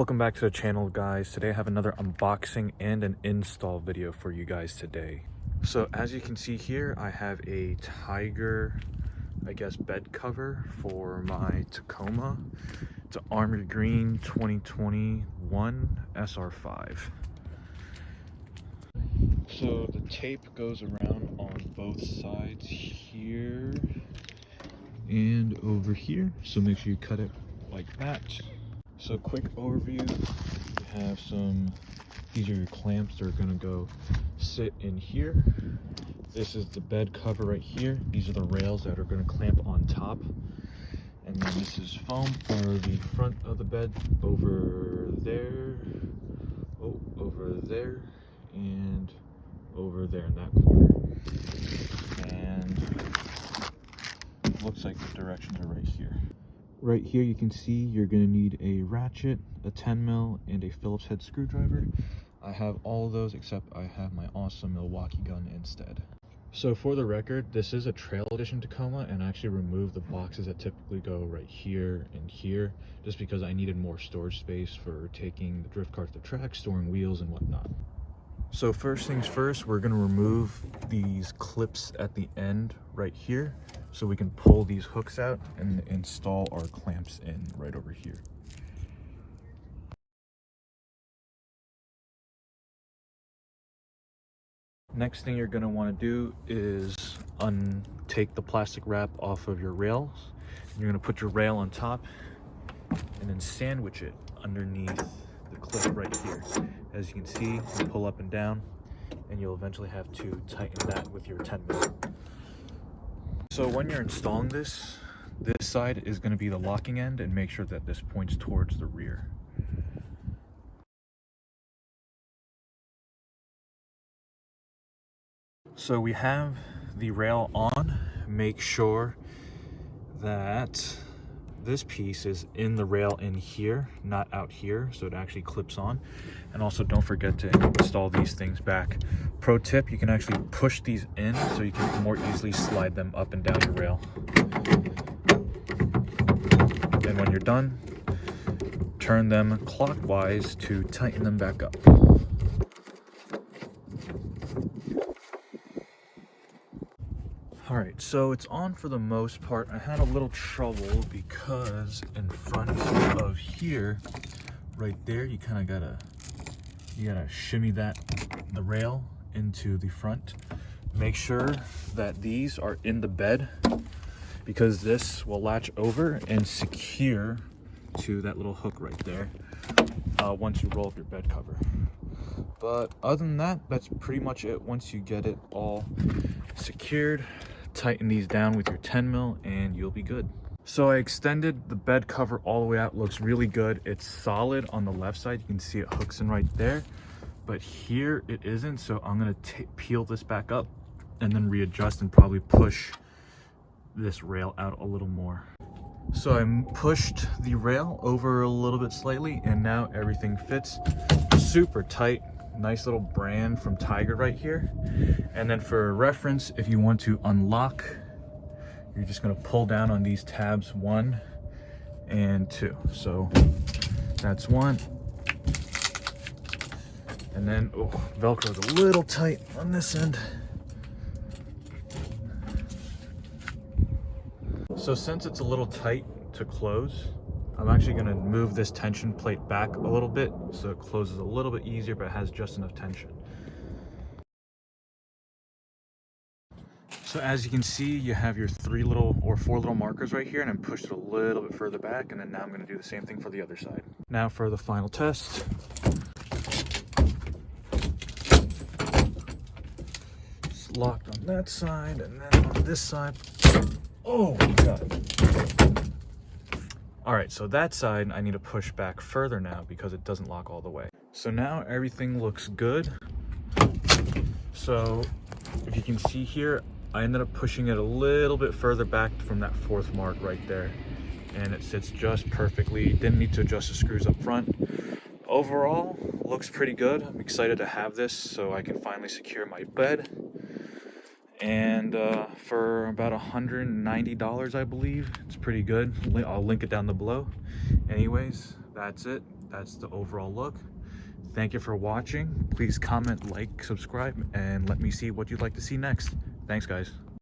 Welcome back to the channel, guys. Today I have another unboxing and an install video for you guys today. So as you can see here, I have a Tyger, I guess, bed cover for my Tacoma. It's an armored green 2021 SR5. So the tape goes around on both sides here and over here. So make sure you cut it like that. So quick overview, you have these are your clamps that are gonna go sit in here. This is the bed cover right here. These are the rails that are gonna clamp on top. And then this is foam for the front of the bed over there, over there, and over there in that corner. And looks like the directions are right here. Right here you can see you're going to need a ratchet, a 10mm, and a Phillips head screwdriver. I have all of those except I have my awesome Milwaukee gun instead. So for the record, this is a Trail Edition Tacoma, and I actually removed the boxes that typically go right here and here just because I needed more storage space for taking the drift cart to the track, storing wheels and whatnot. So first things first, we're going to remove these clips at the end right here so we can pull these hooks out and install our clamps in right over here. Next thing you're going to want to do is take the plastic wrap off of your rails. You're going to put your rail on top and then sandwich it underneath the clip right here. As you can see, you pull up and down, and you'll eventually have to tighten that with your 10mm. So when you're installing this side is going to be the locking end, and make sure that this points towards the rear. So we have the rail on. Make sure that this piece is in the rail in here, not out here, so it actually clips on. And also don't forget to install these things back. Pro tip, you can actually push these in so you can more easily slide them up and down your rail. And when you're done, turn them clockwise to tighten them back up. Alright, so it's on for the most part. I had a little trouble because in front of here, right there, you kind of gotta shimmy the rail into the front. Make sure that these are in the bed because this will latch over and secure to that little hook right there once you roll up your bed cover. But other than that, that's pretty much it. Once you get it all secured, tighten these down with your 10mm and you'll be good. So I extended the bed cover all the way out. Looks really good. It's solid on the left side. You can see it hooks in right there, but here it isn't. So I'm gonna peel this back up and then readjust and probably push this rail out a little more. So I pushed the rail over a little bit slightly, and now everything fits super tight. Nice little brand from Tyger right here. And then for reference, if you want to unlock, you're just going to pull down on these tabs 1 and 2. So that's 1. And then Velcro's a little tight on this end. So since it's a little tight to close, I'm actually going to move this tension plate back a little bit so it closes a little bit easier, but it has just enough tension. So as you can see, you have your 4 little markers right here, and I pushed it a little bit further back, and then now I'm going to do the same thing for the other side. Now for the final test. It's locked on that side, and then on this side. Oh my God. All right, so that side I need to push back further now because it doesn't lock all the way. So now everything looks good. So if you can see here, I ended up pushing it a little bit further back from that 4th mark right there, and it sits just perfectly. Didn't need to adjust the screws up front. Overall, looks pretty good. I'm excited to have this so I can finally secure my bed. And for about $190, I believe. It's pretty good. I'll link it down below. Anyways, that's it. that's the overall look. Thank you for watching. Please comment, like, subscribe, and let me see what you'd like to see next. Thanks, guys.